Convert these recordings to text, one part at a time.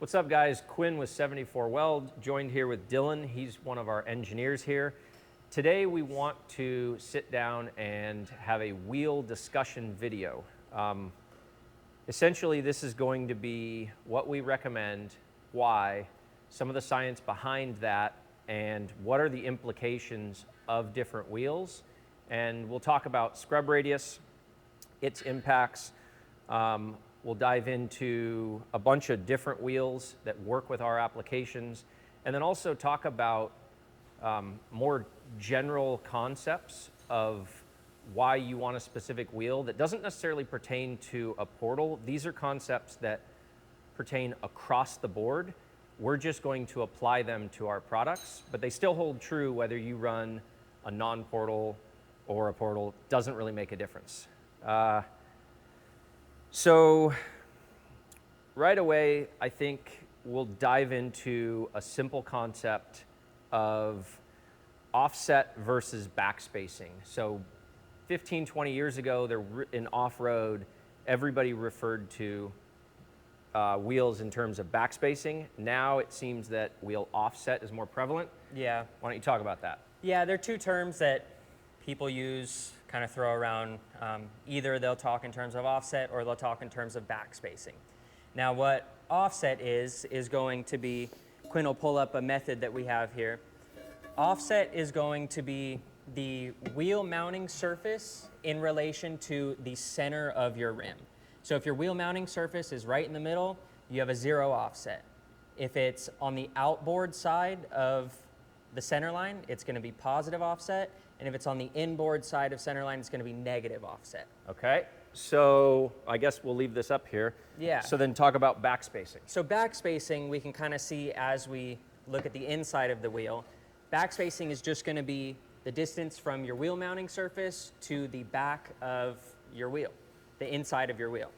What's up, guys? Quinn with 74 Weld, joined here with Dylan. He's one of our engineers here. Today we want to sit down and have a wheel discussion video. Essentially, this is going to be what we recommend, why, some of the science behind that, and what are the implications of different wheels. And we'll talk about scrub radius, its impacts. We'll dive into a bunch of different wheels that work with our applications, and then also talk about more general concepts of why you want a specific wheel that doesn't necessarily pertain to a portal. These are concepts that pertain across the board. We're just going to apply them to our products, but they still hold true whether you run a non-portal or a portal. Doesn't really make a difference. So right away, I think we'll dive into a simple concept of offset versus backspacing. So 15, 20 years ago, in off-road, everybody referred to wheels in terms of backspacing. Now it seems that wheel offset is more prevalent. Yeah. Why don't you talk about that? Yeah, they're two terms that people use, kind of throw around. Either they'll talk in terms of offset or they'll talk in terms of backspacing. Now what offset is going to be, Quinn will pull up a method that we have here. Offset is going to be the wheel mounting surface in relation to the center of your rim. So if your wheel mounting surface is right in the middle, you have a 0 offset. If it's on the outboard side of the center line, it's going to be positive offset. And if it's on the inboard side of center line, it's going to be negative offset. Okay, so I guess we'll leave this up here. Yeah. So then talk about backspacing. So backspacing, we can kind of see as we look at the inside of the wheel. Backspacing is just going to be the distance from your wheel mounting surface to the back of your wheel, the inside of your wheel.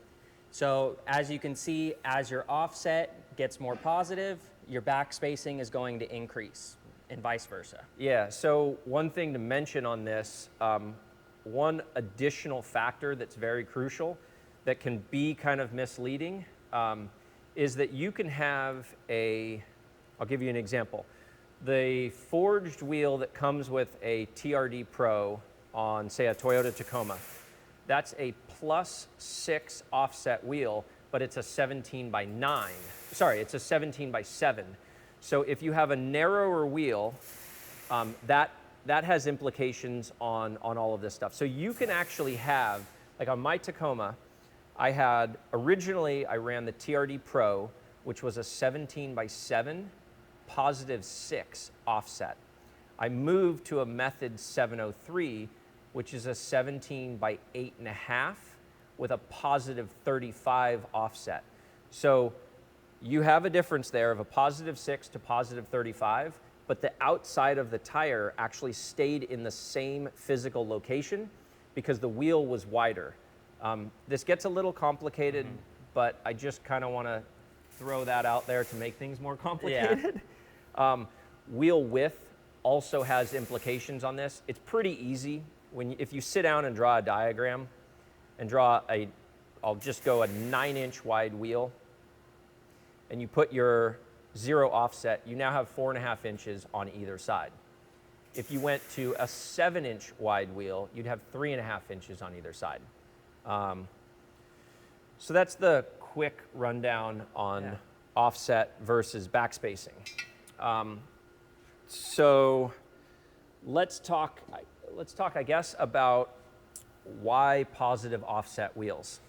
So as you can see, as your offset gets more positive, your backspacing is going to increase, and vice versa. Yeah, so one thing to mention on this, one additional factor that's very crucial that can be kind of misleading is that you can have I'll give you an example. The forged wheel that comes with a TRD Pro on, say, a Toyota Tacoma, that's a +6 offset wheel, but it's a 17 by 9. Sorry, it's a 17 by 7. So if you have a narrower wheel, that has implications on all of this stuff. So you can actually have, like on my Tacoma, originally I ran the TRD Pro, which was a 17 by 7, +6 offset. I moved to a Method 703, which is a 17 by 8.5 with a +35 offset. So you have a difference there of a +6 to +35, but the outside of the tire actually stayed in the same physical location because the wheel was wider. This gets a little complicated, but I just kind of want to throw that out there to make things more complicated. Yeah. Wheel width also has implications on this. It's pretty easy. If you sit down and draw a diagram and I'll just go a 9-inch wide wheel, and you put your 0 offset, you now have 4.5 inches on either side. If you went to a 7-inch wide wheel, you'd have 3.5 inches on either side. So that's the quick rundown on offset versus backspacing. So let's talk, I guess, about why positive offset wheels.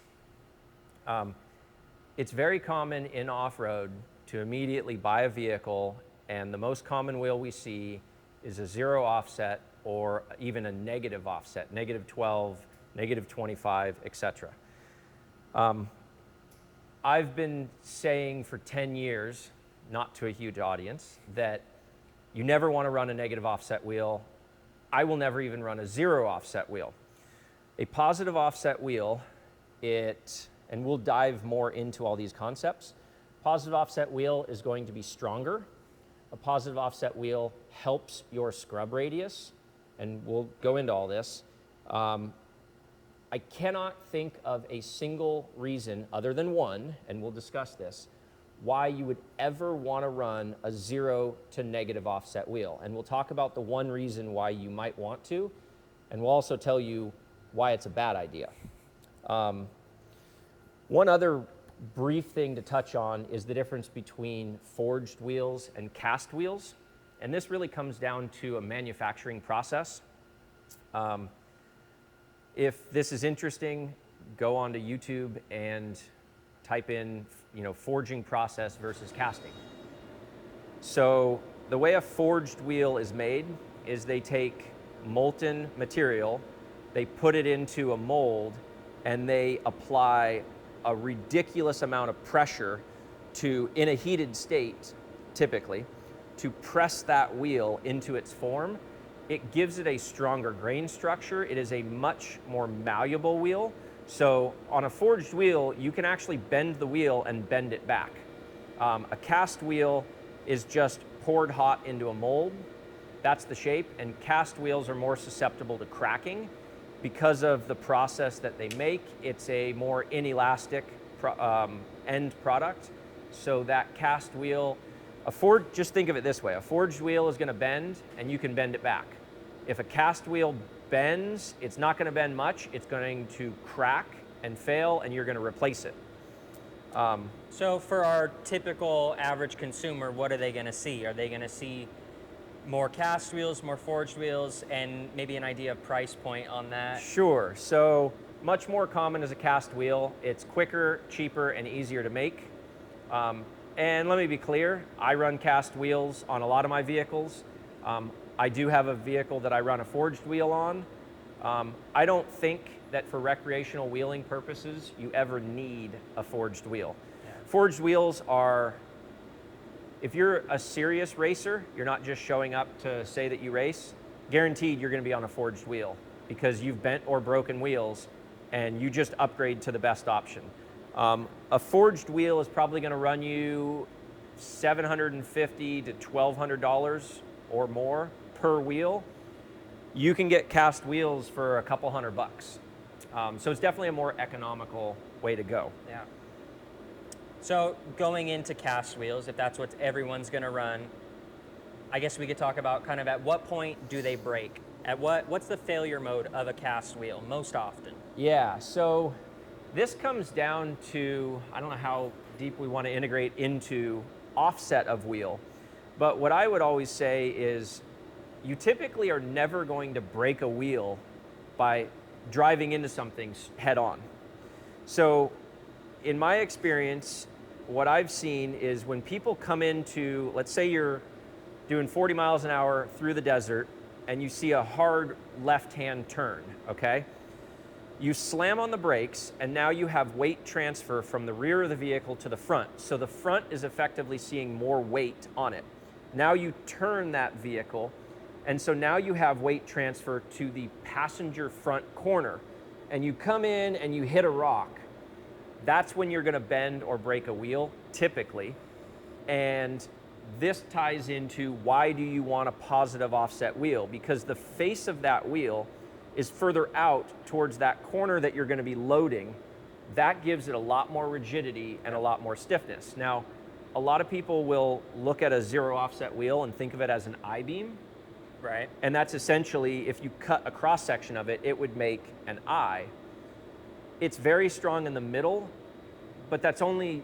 It's very common in off-road to immediately buy a vehicle, and the most common wheel we see is a 0 offset or even a negative offset, -12, -25, etc. I've been saying for 10 years, not to a huge audience, that you never want to run a negative offset wheel. I will never even run a 0 offset wheel. A positive offset wheel, and we'll dive more into all these concepts. Positive offset wheel is going to be stronger. A positive offset wheel helps your scrub radius, and we'll go into all this. I cannot think of a single reason, other than one, and we'll discuss this, why you would ever want to run a 0 to negative offset wheel. And we'll talk about the one reason why you might want to, and we'll also tell you why it's a bad idea. One other brief thing to touch on is the difference between forged wheels and cast wheels. And this really comes down to a manufacturing process. If this is interesting, go onto YouTube and type in, forging process versus casting. So the way a forged wheel is made is they take molten material, they put it into a mold, and they apply a ridiculous amount of pressure in a heated state, typically, to press that wheel into its form. It gives it a stronger grain structure. It is a much more malleable wheel. So on a forged wheel, you can actually bend the wheel and bend it back. A cast wheel is just poured hot into a mold. That's the shape, and cast wheels are more susceptible to cracking because of the process that they make. It's a more inelastic end product. So that cast wheel, just think of it this way, a forged wheel is gonna bend and you can bend it back. If a cast wheel bends, it's not gonna bend much, it's going to crack and fail and you're gonna replace it. So for our typical average consumer, what are they gonna see? Are they gonna see more cast wheels, more forged wheels, and maybe an idea of price point on that? Sure, so much more common as a cast wheel. It's quicker, cheaper, and easier to make. And let me be clear, I run cast wheels on a lot of my vehicles. I do have a vehicle that I run a forged wheel on. I don't think that for recreational wheeling purposes, you ever need a forged wheel. Yeah. Forged wheels are, if you're a serious racer, you're not just showing up to say that you race, guaranteed you're gonna be on a forged wheel because you've bent or broken wheels and you just upgrade to the best option. A forged wheel is probably gonna run you $750 to $1,200 or more per wheel. You can get cast wheels for a couple $100. So it's definitely a more economical way to go. Yeah. So going into cast wheels, if that's what everyone's gonna run, I guess we could talk about kind of at what point do they break? What's the failure mode of a cast wheel most often? Yeah, so this comes down to, I don't know how deep we want to integrate into offset of wheel, but what I would always say is you typically are never going to break a wheel by driving into something head on. So in my experience, what I've seen is when people come into, let's say you're doing 40 miles an hour through the desert and you see a hard left-hand turn, okay? You slam on the brakes and now you have weight transfer from the rear of the vehicle to the front. So the front is effectively seeing more weight on it. Now you turn that vehicle, and so now you have weight transfer to the passenger front corner, and you come in and you hit a rock. That's when you're gonna bend or break a wheel, typically. And this ties into why do you want a positive offset wheel? Because the face of that wheel is further out towards that corner that you're gonna be loading. That gives it a lot more rigidity and a lot more stiffness. Now, a lot of people will look at a 0 offset wheel and think of it as an I-beam. Right. And that's essentially, if you cut a cross section of it, it would make an I. It's very strong in the middle, but that's only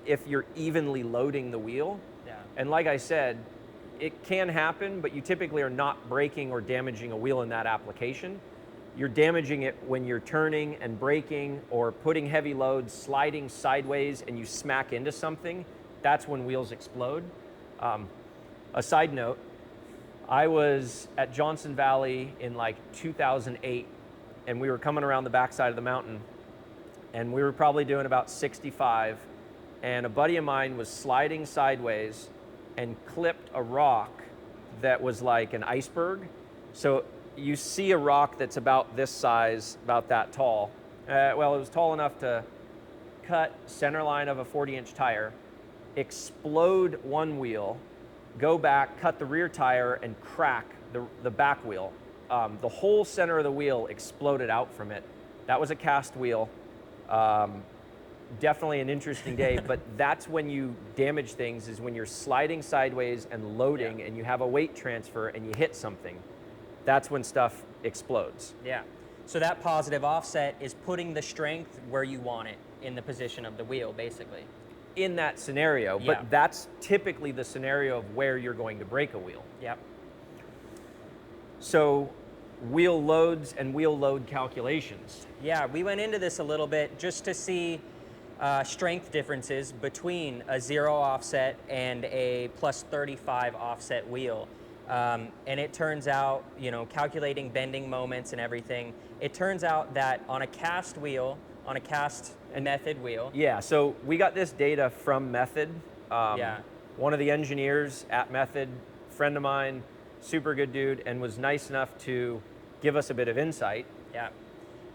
if you're evenly loading the wheel. Yeah. And like I said, it can happen, but you typically are not breaking or damaging a wheel in that application. You're damaging it when you're turning and braking or putting heavy loads, sliding sideways, and you smack into something. That's when wheels explode. A side note, I was at Johnson Valley in like 2008, and we were coming around the backside of the mountain, and we were probably doing about 65, and a buddy of mine was sliding sideways and clipped a rock that was like an iceberg. So you see a rock that's about this size, about that tall. Well, it was tall enough to cut center line of a 40-inch tire, explode one wheel, go back, cut the rear tire, and crack the back wheel. The whole center of the wheel exploded out from it. That was a cast wheel. definitely an interesting day, but that's when you damage things, is when you're sliding sideways and loading and you have a weight transfer and you hit something. That's when stuff explodes. Yeah. So that positive offset is putting the strength where you want it in the position of the wheel, basically. In that scenario, Yeah. but that's typically the scenario of where you're going to break a wheel. Yep. So wheel loads and wheel load calculations. Yeah, we went into this a little bit just to see strength differences between a 0 offset and a plus 35 offset wheel. And it turns out, you know, calculating bending moments and everything, it turns out that on a cast wheel, on a cast method wheel. Yeah, so we got this data from Method. Yeah. One of the engineers at Method, friend of mine, super good dude, and was nice enough to give us a bit of insight. Yeah.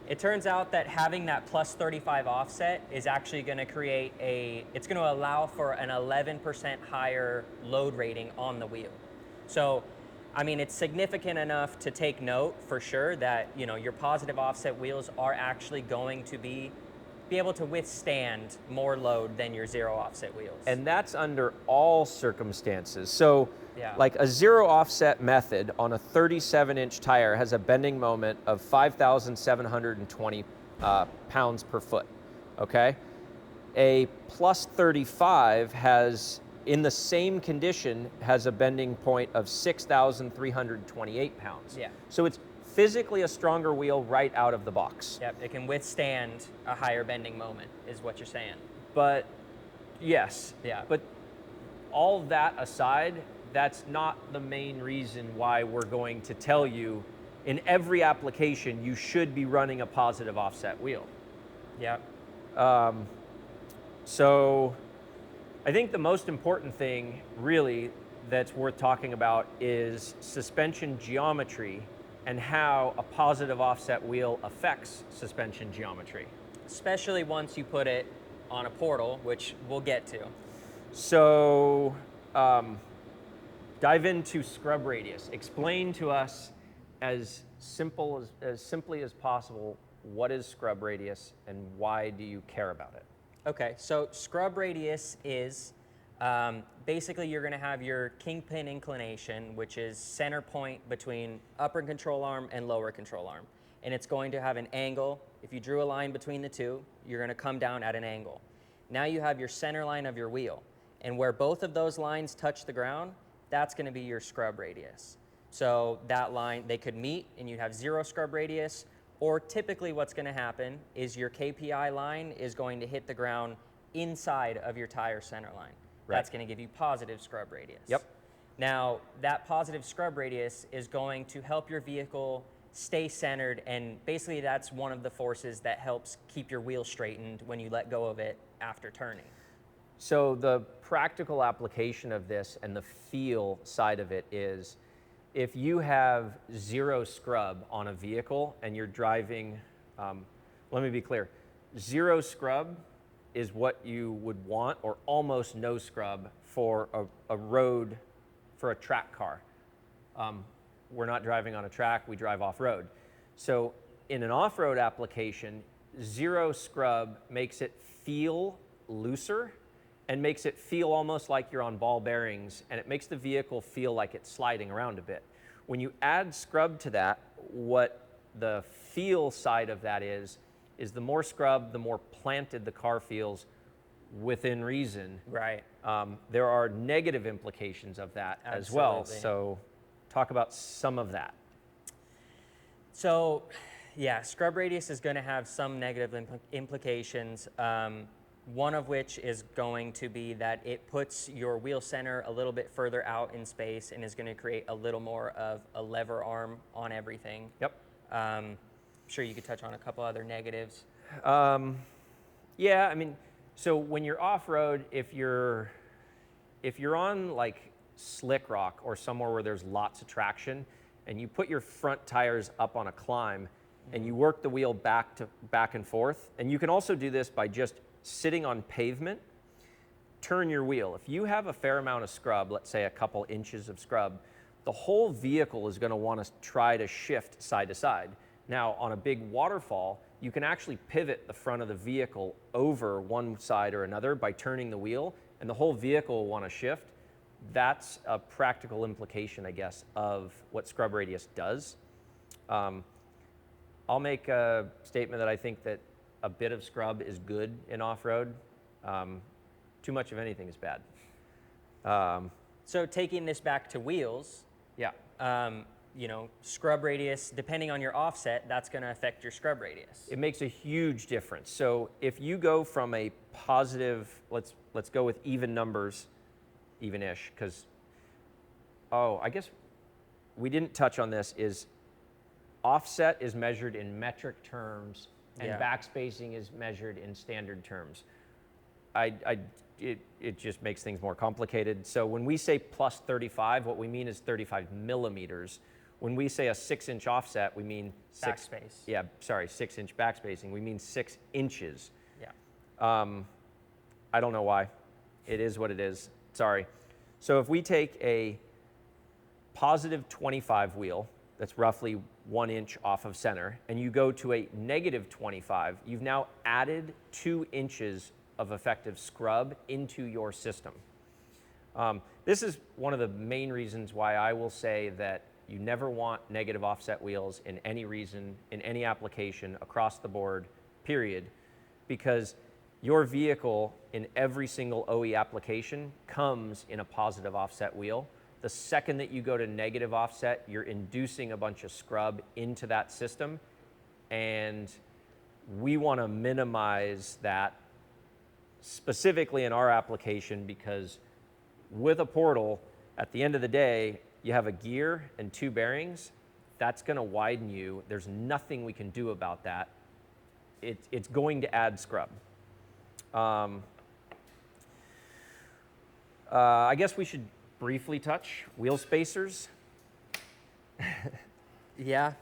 It turns out that having that plus 35 offset is actually going to create it's going to allow for an 11% higher load rating on the wheel. So, I mean, it's significant enough to take note for sure that, you know, your positive offset wheels are actually going to be able to withstand more load than your 0 offset wheels. And that's under all circumstances. So Yeah. like a 0 offset method on a 37-inch tire has a bending moment of 5,720 pounds per foot, okay? A plus 35 has, in the same condition, has a bending point of 6,328 pounds. Yeah. So it's physically a stronger wheel right out of the box. Yep, it can withstand a higher bending moment, is what you're saying. But yes, Yeah. but all that aside, that's not the main reason why we're going to tell you in every application you should be running a positive offset wheel. Yep. So I think the most important thing really that's worth talking about is suspension geometry and how a positive offset wheel affects suspension geometry. Especially once you put it on a portal, which we'll get to. So dive into scrub radius. Explain to us as simply as possible, what is scrub radius and why do you care about it? Okay, so scrub radius is basically you're going to have your kingpin inclination, which is center point between upper control arm and lower control arm. And it's going to have an angle. If you drew a line between the two, you're going to come down at an angle. Now you have your center line of your wheel. And where both of those lines touch the ground, that's going to be your scrub radius. So that line, they could meet and you'd have 0 scrub radius, or typically what's going to happen is your KPI line is going to hit the ground inside of your tire center line. Right. That's going to give you positive scrub radius. Yep. Now, that positive scrub radius is going to help your vehicle stay centered, and basically that's one of the forces that helps keep your wheel straightened when you let go of it after turning. So the practical application of this and the feel side of it is, if you have 0 scrub on a vehicle and you're driving, let me be clear, 0 scrub is what you would want, or almost no scrub for a road, for a track car. We're not driving on a track, we drive off-road. So in an off-road application, 0 scrub makes it feel looser and makes it feel almost like you're on ball bearings, and it makes the vehicle feel like it's sliding around a bit. When you add scrub to that, what the feel side of that is the more scrub, the more planted the car feels within reason. Right. There are negative implications of that as well. Absolutely. So talk about some of that. So, yeah, scrub radius is going to have some negative implications. One of which is going to be that it puts your wheel center a little bit further out in space and is going to create a little more of a lever arm on everything. Yep. I'm sure you could touch on a couple other negatives. Yeah, I mean, so when you're off-road, if you're on like slick rock or somewhere where there's lots of traction, and you put your front tires up on a climb, and you work the wheel back and forth, and you can also do this by just sitting on pavement, turn your wheel. If you have a fair amount of scrub, let's say a couple inches of scrub, the whole vehicle is going to want to try to shift side to side. Now, on a big waterfall, you can actually pivot the front of the vehicle over one side or another by turning the wheel, and the whole vehicle will want to shift. That's a practical implication, I guess, of what scrub radius does. I'll make a statement that I think that a bit of scrub is good in off-road. Too much of anything is bad. So taking this back to wheels, Yeah. you know, scrub radius, depending on your offset, that's going to affect your scrub radius. It makes a huge difference. So if you go from a positive, let's go with even numbers, even-ish, because, I guess we didn't touch on this, is offset is measured in metric terms and Yeah. backspacing is measured in standard terms. It just makes things more complicated. So when we say plus 35, what we mean is 35 millimeters. When we say a 6-inch offset, we mean Backspace. 6-inch backspacing. We mean 6 inches. Yeah. I don't know why. It is what it is. Sorry. So if we take a positive 25 wheel, that's roughly 1 inch off of center, and you go to a negative 25, you've now added 2 inches of effective scrub into your system. This is one of the main reasons why I will say that you never want negative offset wheels in any reason, in any application, across the board, period, because your vehicle in every single OE application comes in a positive offset wheel. The second that you go to negative offset, you're inducing a bunch of scrub into that system, and we want to minimize that specifically in our application, because with a portal, at the end of the day, you have a gear and 2 bearings. That's going to widen you. There's nothing we can do about that. It's going to add scrub. I guess we should briefly touch wheel spacers. Yeah,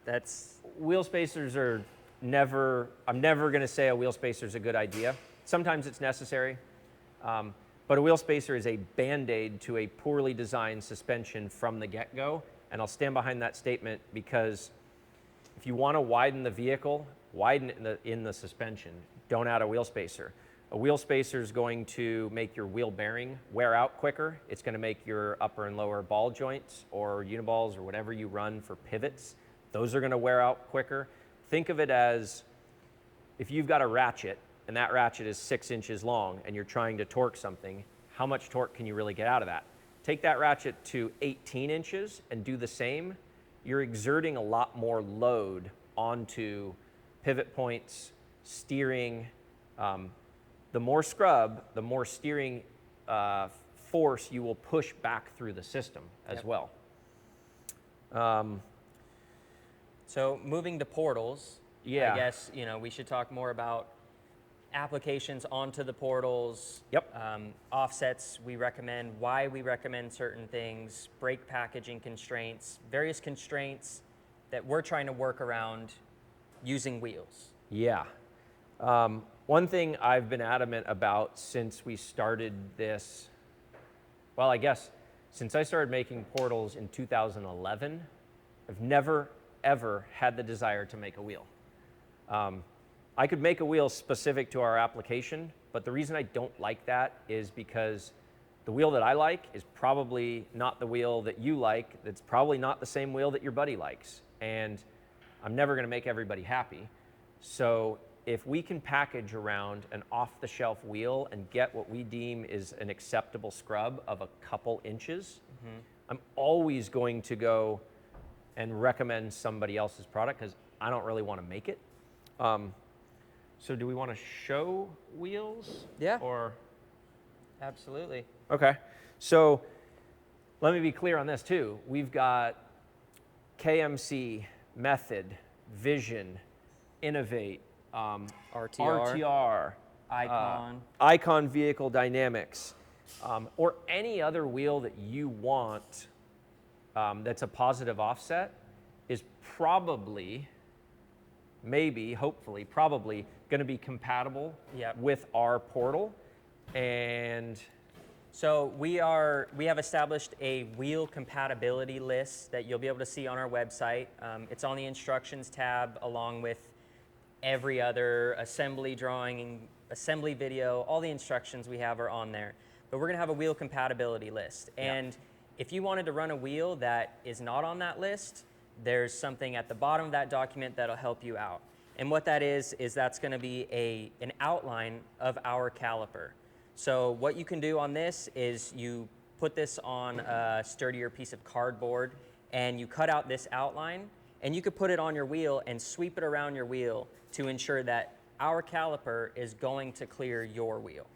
that's... Wheel spacers are never, I'm never going to say a wheel spacer is a good idea. Sometimes it's necessary, but a wheel spacer is a Band-Aid to a poorly designed suspension from the get-go, and I'll stand behind that statement, because if you want to widen the vehicle, widen it in the suspension. Don't add a wheel spacer. A wheel spacer is going to make your wheel bearing wear out quicker. It's going to make your upper and lower ball joints or uniballs or whatever you run for pivots, those are going to wear out quicker. Think of it as if you've got a ratchet and that ratchet is 6 inches long and you're trying to torque something, how much torque can you really get out of that? Take that ratchet to 18 inches and do the same. You're exerting a lot more load onto pivot points, steering. The more scrub, the more steering force you will push back through the system as well. So moving to portals, Yeah. I guess, you know, we should talk more about applications onto the portals. Yep. Offsets we recommend, why we recommend certain things, brake packaging constraints, various constraints that we're trying to work around using wheels. Yeah. One thing I've been adamant about since we started this, well, I guess since I started making portals in 2011, I've never, ever had the desire to make a wheel. I could make a wheel specific to our application, but the reason I don't like that is because the wheel that I like is probably not the wheel that you like. It's probably not the same wheel that your buddy likes. And I'm never going to make everybody happy. So if we can package around an off-the-shelf wheel and get what we deem is an acceptable scrub of a couple inches, I'm always going to go and recommend somebody else's product because I don't really want to make it. So do we want to show wheels? Yeah. Or Absolutely. okay. So let me be clear on this too. We've got KMC, Method, Vision, Innovate, RTR, Icon. Icon Vehicle Dynamics, or any other wheel that you want that's a positive offset is probably, maybe, hopefully, probably going to be compatible Yep. with our portal. And So we have established a wheel compatibility list that you'll be able to see on our website. It's on the instructions tab along with every other assembly drawing, assembly video, all the instructions we have are on there. But we're gonna have a wheel compatibility list. And if you wanted to run a wheel that is not on that list, there's something at the bottom of that document that'll help you out. And what that is that's gonna be an outline of our caliper. So what you can do on this is you put this on a sturdier piece of cardboard and you cut out this outline and you could put it on your wheel and sweep it around your wheel to ensure that our caliper is going to clear your wheel.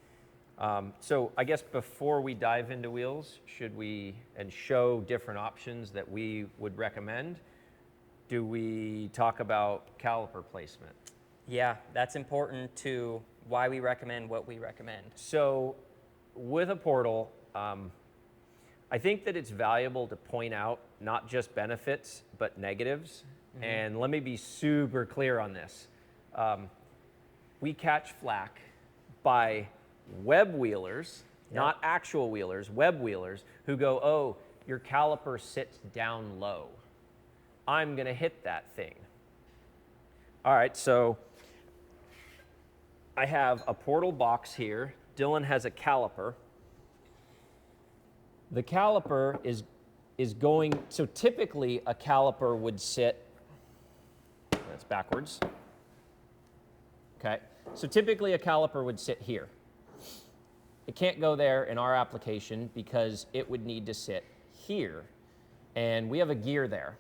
So I guess before we dive into wheels, should we, and show different options that we would recommend, do we talk about caliper placement? Yeah, that's important to why we recommend what we recommend. So with a portal, I think that it's valuable to point out not just benefits, but negatives. And let me be super clear on this. We catch flack by web wheelers, not actual wheelers, web wheelers, who go, oh, your caliper sits down low. I'm gonna hit that thing. All right, so I have a portal box here. Dylan has a caliper. The caliper is going, so typically a caliper would sit, that's backwards. Okay, so typically a caliper would sit here. It can't go there in our application because it would need to sit here. And we have a gear there.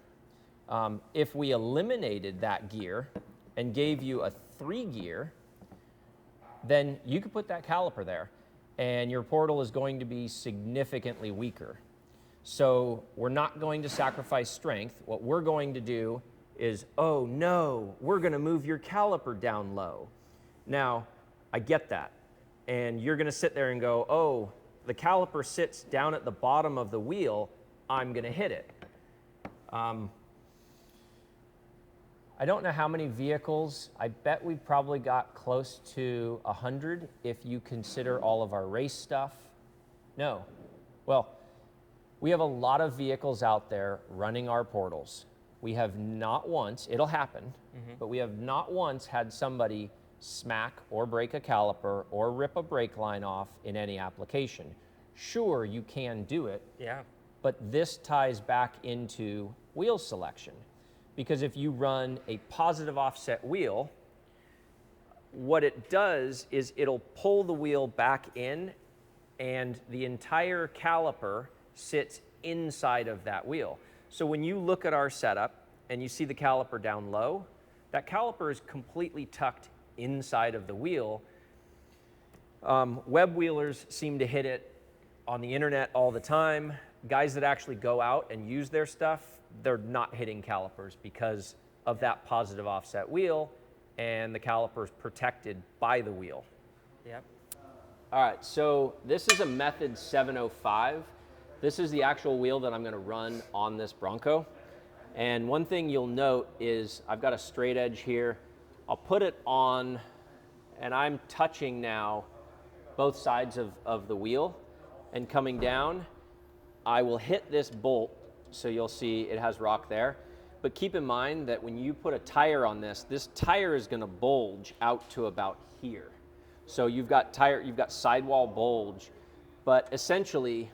If we eliminated that gear and gave you a 3 gear, then you could put that caliper there and your portal is going to be significantly weaker. So we're not going to sacrifice strength. What we're going to do is, oh no, we're gonna move your caliper down low. Now, I get that. And you're gonna sit there and go, oh, the caliper sits down at the bottom of the wheel, I'm gonna hit it. I don't know how many vehicles. I bet we've probably got close to 100 if you consider all of our race stuff. No. Well, we have a lot of vehicles out there running our portals. We have not once, it'll happen, but we have not once had somebody smack or break a caliper or rip a brake line off in any application. Sure, you can do it, but this ties back into wheel selection. Because if you run a positive offset wheel, what it does is it'll pull the wheel back in and the entire caliper sits inside of that wheel. So when you look at our setup and you see the caliper down low, that caliper is completely tucked inside of the wheel. Web wheelers seem to hit it on the internet all the time. Guys that actually go out and use their stuff, they're not hitting calipers because of that positive offset wheel and the caliper is protected by the wheel. All right, so this is a Method 705. This is the actual wheel that I'm gonna run on this Bronco. And one thing you'll note is I've got a straight edge here. I'll put it on, and I'm touching now both sides of the wheel, and coming down, I will hit this bolt, so you'll see it has rock there. But keep in mind that when you put a tire on this tire is gonna bulge out to about here. So you've got sidewall bulge, but essentially,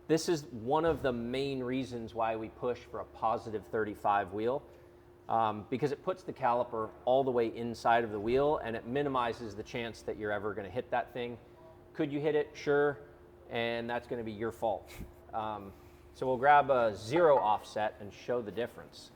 this is one of the main reasons why we push for a positive 35 wheel, because it puts the caliper all the way inside of the wheel and it minimizes the chance that you're ever gonna hit that thing. Could you hit it? Sure, and that's gonna be your fault. So we'll grab a 0 offset and show the difference.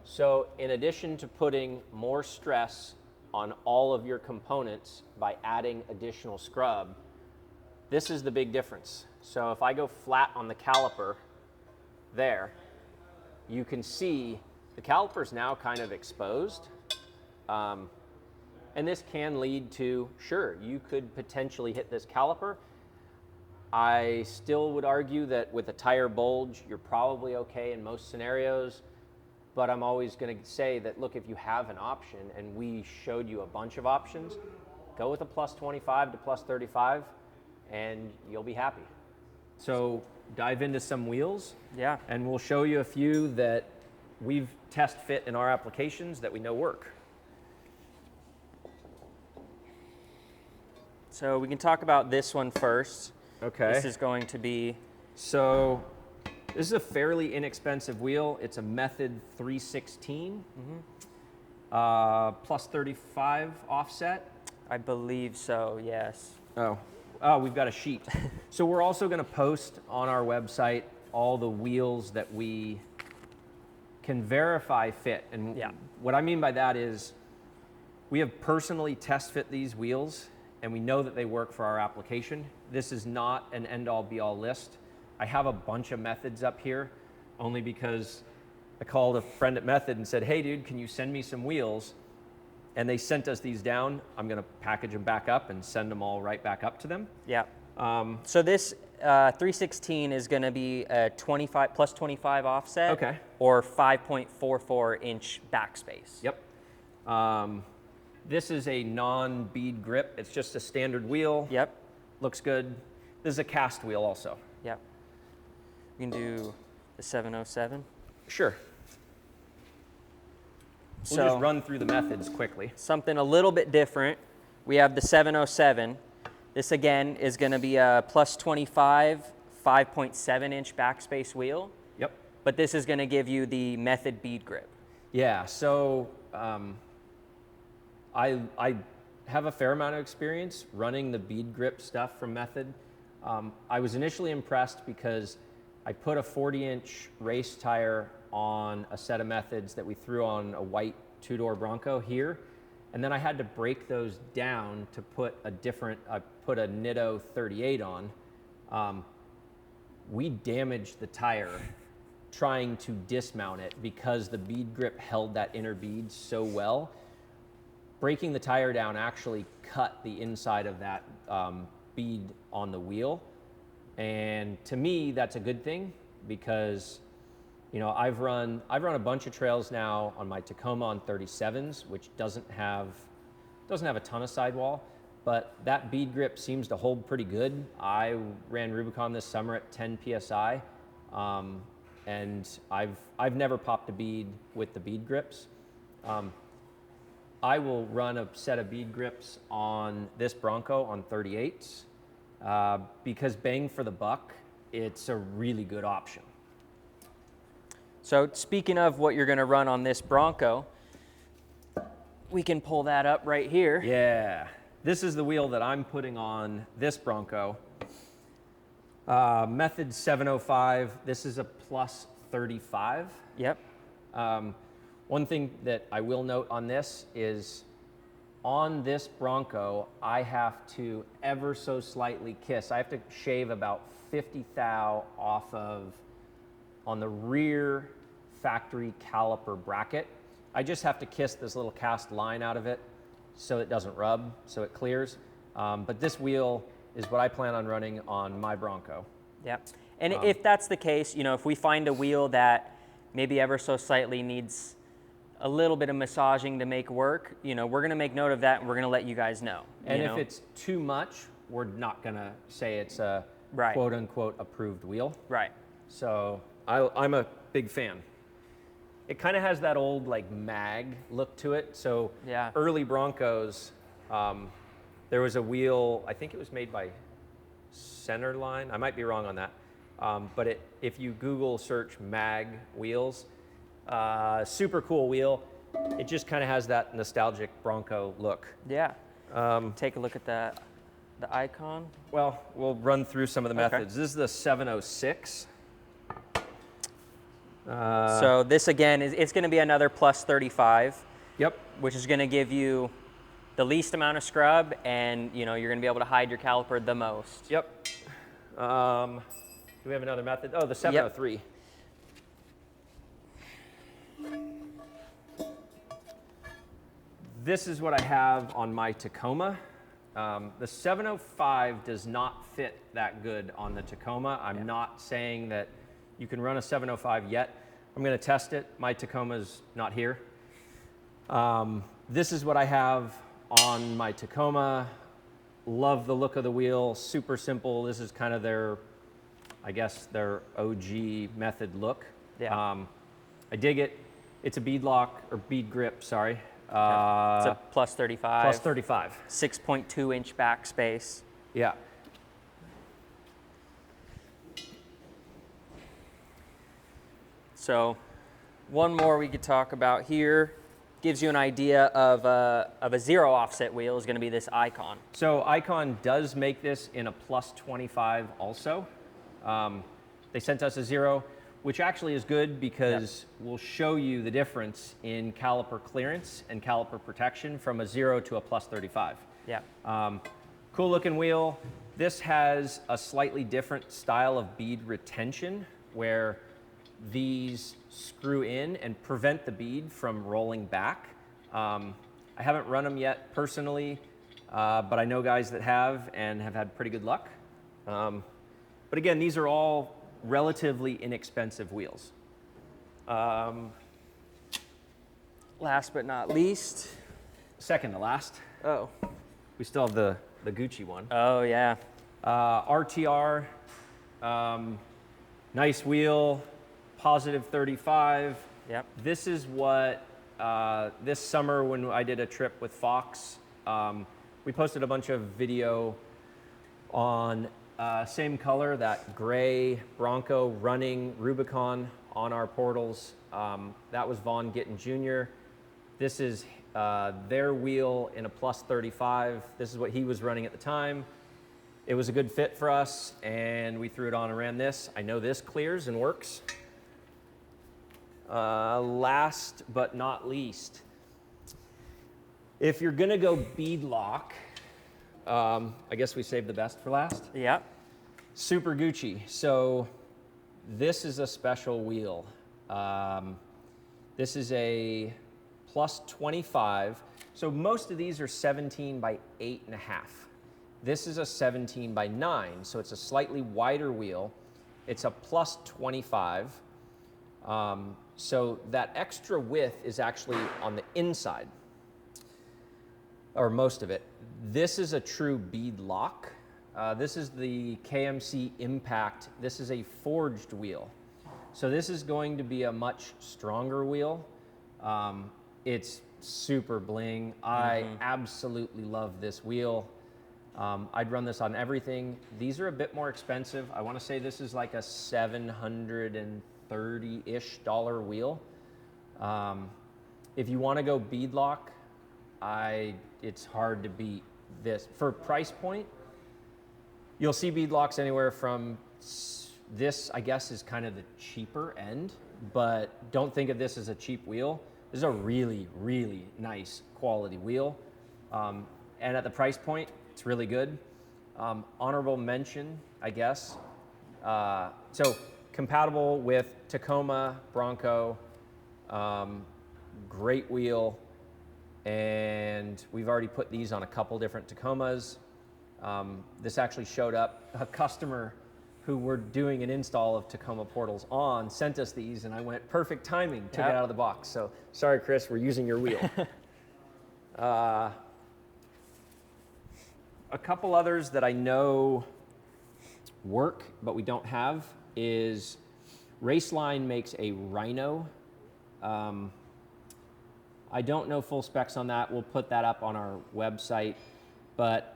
So in addition to putting more stress on all of your components by adding additional scrub, this is the big difference. So if I go flat on the caliper there, you can see the caliper's now kind of exposed. And this can lead to, sure, you could potentially hit this caliper. I still would argue that with a tire bulge, you're probably okay in most scenarios. But I'm always going to say that, look, if you have an option, and we showed you a bunch of options, go with a plus 25 to plus 35, and you'll be happy. So dive into some wheels. Yeah. And we'll show you a few that we've test fit in our applications that we know work. So we can talk about this one first. Okay. This is going to be, So this is a fairly inexpensive wheel. It's a Method 316 plus 35 offset. I believe so, yes. Oh, we've got a sheet. So we're also going to post on our website all the wheels that we can verify fit. And Yeah. what I mean by that is we have personally test fit these wheels and we know that they work for our application. This is not an end-all be-all list. I have a bunch of methods up here only because I called a friend at Method and said, hey dude, can you send me some wheels? And they sent us these down. I'm gonna package them back up and send them all right back up to them. Yeah. So this 316 is going to be a 25 plus 25 offset. Okay. Or 5.44 inch backspace. Yep. This is a non-bead grip. It's just a standard wheel. Yep. Looks good. This is a cast wheel also. Yep. We can do the 707. Sure. We'll just run through the methods quickly. Something a little bit different. We have the 707. This again is going to be a plus 25, 5.7 inch backspace wheel. Yep. But this is going to give you the Method bead grip. Yeah, so I have a fair amount of experience running the bead grip stuff from Method. I was initially impressed because I put a 40-inch race tire on a set of Methods that we threw on a white two-door Bronco here. And then I had to break those down to put a different, I put a Nitto 38 on. We damaged the tire trying to dismount it because the bead grip held that inner bead so well. Breaking the tire down actually cut the inside of that bead on the wheel. And to me, that's a good thing because, you know, I've run a bunch of trails now on my Tacoma on 37s, which doesn't have a ton of sidewall, but that bead grip seems to hold pretty good. I ran Rubicon this summer at 10 PSI, and I've never popped a bead with the bead grips. I will run a set of bead grips on this Bronco on 38s because bang for the buck, it's a really good option. So speaking of what you're going to run on this Bronco, we can pull that up right here. Yeah, this is the wheel that I'm putting on this Bronco. Method 705, this is a plus 35. Yep. One thing that I will note on this is on this Bronco, I have to ever so slightly kiss. I have to shave about 50 thou off of on the rear factory caliper bracket. I just have to kiss this little cast line out of it so it doesn't rub, so it clears. But this wheel is what I plan on running on my Bronco. Yep. And if that's the case, you know, if we find a wheel that maybe ever so slightly needs a little bit of massaging to make work, you know, we're going to make note of that and we're going to let you guys know. And if it's too much, we're not going to say it's a Right. quote unquote approved wheel. Right. So I'm a big fan. It kind of has that old like mag look to it. So Yeah. early Broncos, there was a wheel, I think it was made by Centerline. I might be wrong on that. But if you Google search mag wheels, super cool wheel. It just kind of has that nostalgic Bronco look. Yeah. Take a look at the icon. Well, we'll run through some of the Okay. methods. This is the 706. So this again it's going to be another plus 35. Yep. Which is going to give you the least amount of scrub, and you know you're going to be able to hide your caliper the most. Yep. Do we have another method? Oh, the 703. This is what I have on my Tacoma. The 705 does not fit that good on the Tacoma. I'm not saying that you can run a 705 yet. I'm going to test it. My Tacoma's not here. This is what I have on my Tacoma. Love the look of the wheel. Super simple. This is kind of their I guess, their OG method look. Yeah. I dig it. It's a bead lock, or bead grip, sorry. It's a plus 35. Plus 35. 6.2-inch backspace. Yeah. So one more we could talk about here. Gives you an idea of a zero offset wheel is going to be this Icon. So Icon does make this in a plus 25 also. They sent us a 0, which actually is good because we'll show you the difference in caliper clearance and caliper protection from a 0 to a plus 35. Yeah. Cool looking wheel. This has a slightly different style of bead retention where these screw in and prevent the bead from rolling back. I haven't run them yet personally, but I know guys that have and have had pretty good luck. But again, these are all relatively inexpensive wheels. Last but not least. Second to last, Oh. we still have the Gucci one. Oh, yeah. RTR, nice wheel, positive 35. Yep. This is what, this summer when I did a trip with Fox, we posted a bunch of video on same color, that gray Bronco running Rubicon on our portals. That was Vaughn Gittin Jr. This is their wheel in a plus 35. This is what he was running at the time. It was a good fit for us, and we threw it on and ran this. I know this clears and works. Last but not least, if you're gonna go bead lock, I guess we saved the best for last. Yep. Super Gucci. So this is a special wheel. This is a plus 25. So most of these are 17 by 8.5. This is a 17 by 9, so it's a slightly wider wheel. It's a plus 25. So that extra width is actually on the inside, or most of it. This is a true bead lock. This is the KMC Impact. This is a forged wheel. So this is going to be a much stronger wheel. It's super bling. I absolutely love this wheel. I'd run this on everything. These are a bit more expensive. I want to say this is like a $730-ish wheel. If you want to go bead lock, it's hard to beat this. For price point, you'll see bead locks anywhere from this, I guess, is kind of the cheaper end, but don't think of this as a cheap wheel. This is a really, really nice quality wheel. And at the price point, it's really good. Honorable mention, I guess. So compatible with Tacoma, Bronco, great wheel. And we've already put these on a couple different Tacomas. This actually showed up. A customer who we're doing an install of Tacoma portals on sent us these, and I went, perfect timing, took it out of the box. So sorry, Chris, we're using your wheel. A couple others that I know work, but we don't have, is Raceline makes a Rhino. I don't know full specs on that. We'll put that up on our website, but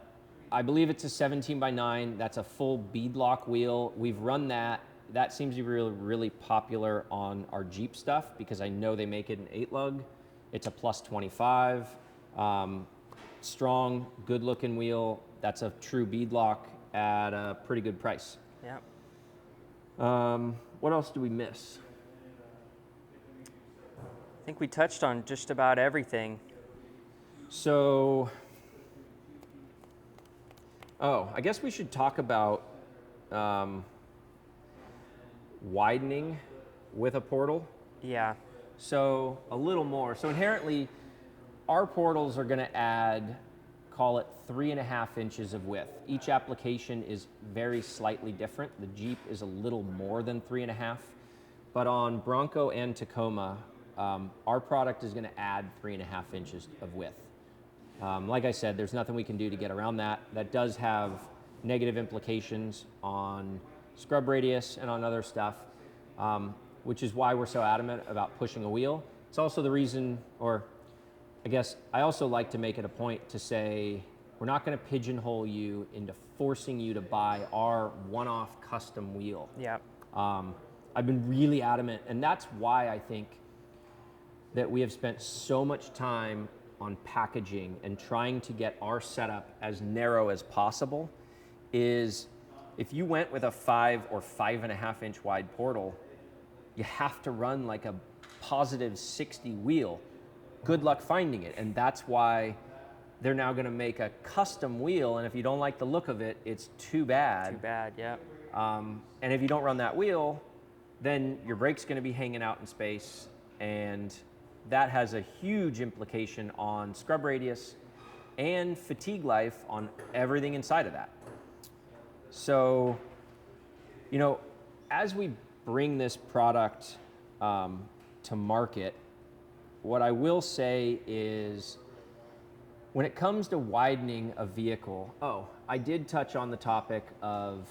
I believe it's a 17 by 9. That's a full bead lock wheel. We've run that. That seems to be really, really popular on our Jeep stuff because I know they make it in 8-lug. It's a plus 25. Strong, good looking wheel. That's a true bead lock at a pretty good price. Yeah. What else do we miss? I think we touched on just about everything. So, I guess we should talk about widening with a portal. Yeah. So a little more. So inherently, our portals are going to add, call it 3.5 inches of width. Each application is very slightly different. The Jeep is a little more than 3.5, but on Bronco and Tacoma, our product is going to add 3.5 inches of width. Like I said, there's nothing we can do to get around that. That does have negative implications on scrub radius and on other stuff, which is why we're so adamant about pushing a wheel. It's also the reason, or I guess I also like to make it a point to say, we're not going to pigeonhole you into forcing you to buy our one-off custom wheel. Yeah. I've been really adamant, and that's why I think that we have spent so much time on packaging and trying to get our setup as narrow as possible. Is if you went with a 5 or 5.5 inch wide portal, you have to run like a positive 60 wheel. Good luck finding it. And that's why they're now going to make a custom wheel. And if you don't like the look of it, it's too bad. Too bad, yeah. And if you don't run that wheel, then your brake's going to be hanging out in space. And that has a huge implication on scrub radius and fatigue life on everything inside of that. So, you know, as we bring this product to market, what I will say is when it comes to widening a vehicle, I did touch on the topic of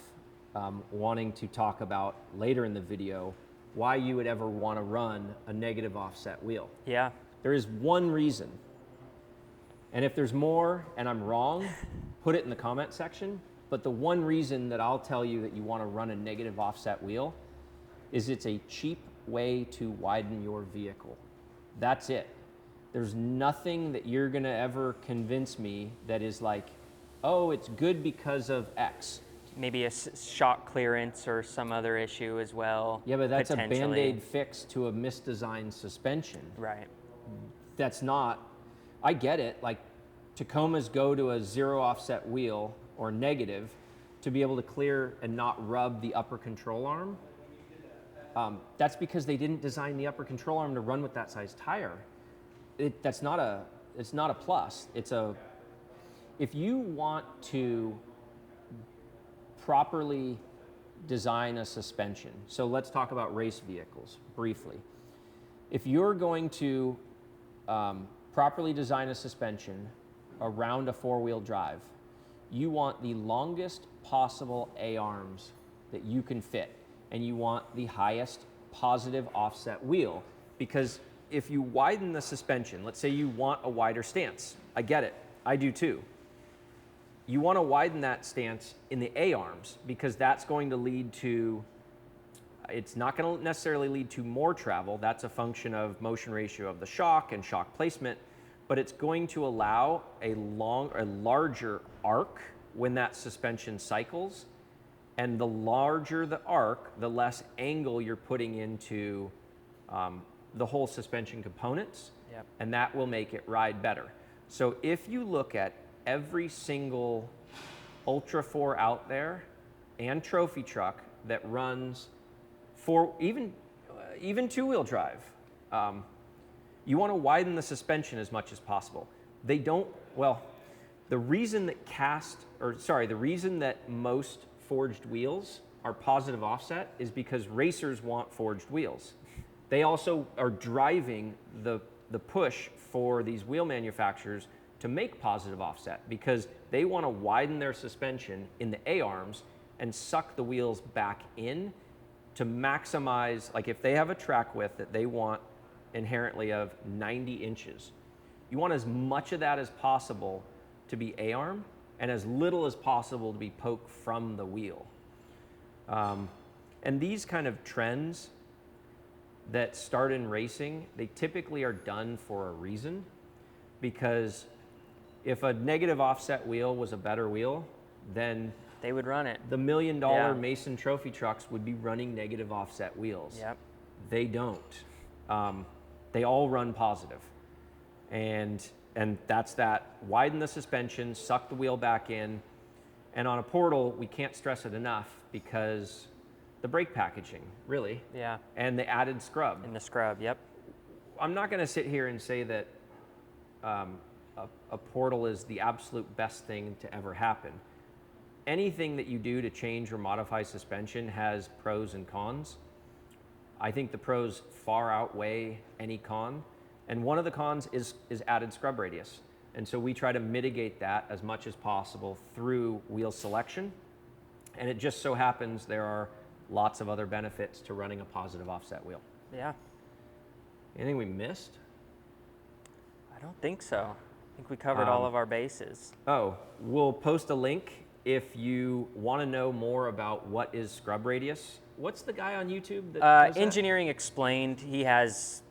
wanting to talk about later in the video why you would ever want to run a negative offset wheel. Yeah. There is one reason. And if there's more and I'm wrong, put it in the comment section. But the one reason that I'll tell you that you want to run a negative offset wheel is it's a cheap way to widen your vehicle. That's it. There's nothing that you're going to ever convince me that is like, oh, it's good because of X. Maybe a shock clearance or some other issue as well. Yeah, but that's a Band-Aid fix to a misdesigned suspension. Right. That's not, I get it, like Tacomas go to a zero offset wheel or negative to be able to clear and not rub the upper control arm. That's because they didn't design the upper control arm to run with that size tire. It's not a plus. If you want to properly design a suspension, so let's talk about race vehicles briefly. If you're going to properly design a suspension around a four-wheel drive, you want the longest possible A-arms that you can fit, and you want the highest positive offset wheel, because if you widen the suspension, let's say you want a wider stance, I get it, I do too. You want to widen that stance in the A-arms because that's going to lead to, it's not going to necessarily lead to more travel, that's a function of motion ratio of the shock and shock placement, but it's going to allow a larger arc when that suspension cycles, and the larger the arc, the less angle you're putting into the whole suspension components, Yep. and that will make it ride better. So if you look at every single Ultra 4 out there and trophy truck that runs for even two-wheel drive, you want to widen the suspension as much as possible. They don't, well, the reason that most forged wheels are positive offset is because racers want forged wheels. They also are driving the push for these wheel manufacturers to make positive offset because they want to widen their suspension in the A-arms and suck the wheels back in to maximize, like if they have a track width that they want inherently of 90 inches, you want as much of that as possible to be A-arm and as little as possible to be poke from the wheel. And these kind of trends that start in racing, they typically are done for a reason, because if a negative offset wheel was a better wheel, then They would run it. the $1 million Yeah. Mason Trophy trucks would be running negative offset wheels. Yep. They don't. They all run positive. And that's that. Widen the suspension, suck the wheel back in. And on a portal, we can't stress it enough because the brake packaging, really. Yeah. And the added scrub. In the scrub, yep. I'm not going to sit here and say that a portal is the absolute best thing to ever happen. Anything that you do to change or modify suspension has pros and cons. I think the pros far outweigh any con. And one of the cons is added scrub radius. And so we try to mitigate that as much as possible through wheel selection And it just so happens there are lots of other benefits to running a positive offset wheel. Yeah. Anything we missed? I don't think so. I think we covered all of our bases. Oh, we'll post a link if you want to know more about what is scrub radius. What's the guy on YouTube that does that? Engineering Explained, he has,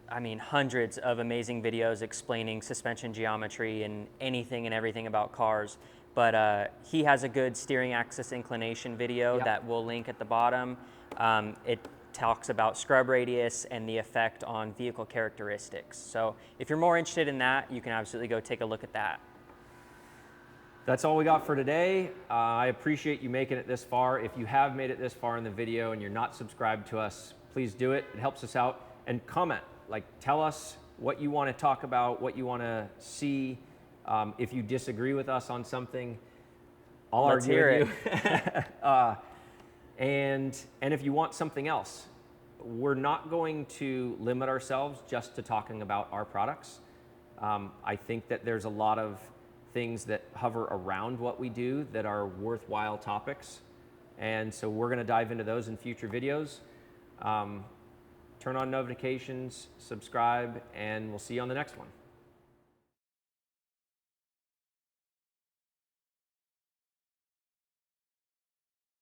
I mean, hundreds of amazing videos explaining suspension geometry and anything and everything about cars. But he has a good steering axis inclination video that we'll link at the bottom. It talks about scrub radius and the effect on vehicle characteristics. So if you're more interested in that, you can absolutely go take a look at that. That's all we got for today. I appreciate you making it this far. If you have made it this far in the video and you're not subscribed to us, please do it. It helps us out. And comment, like tell us what you want to talk about, what you want to see. If you disagree with us on something, I'll argue with you. And if you want something else, we're not going to limit ourselves just to talking about our products. I think that there's a lot of things that hover around what we do that are worthwhile topics. And so we're going to dive into those in future videos. Turn on notifications, subscribe, and we'll see you on the next one.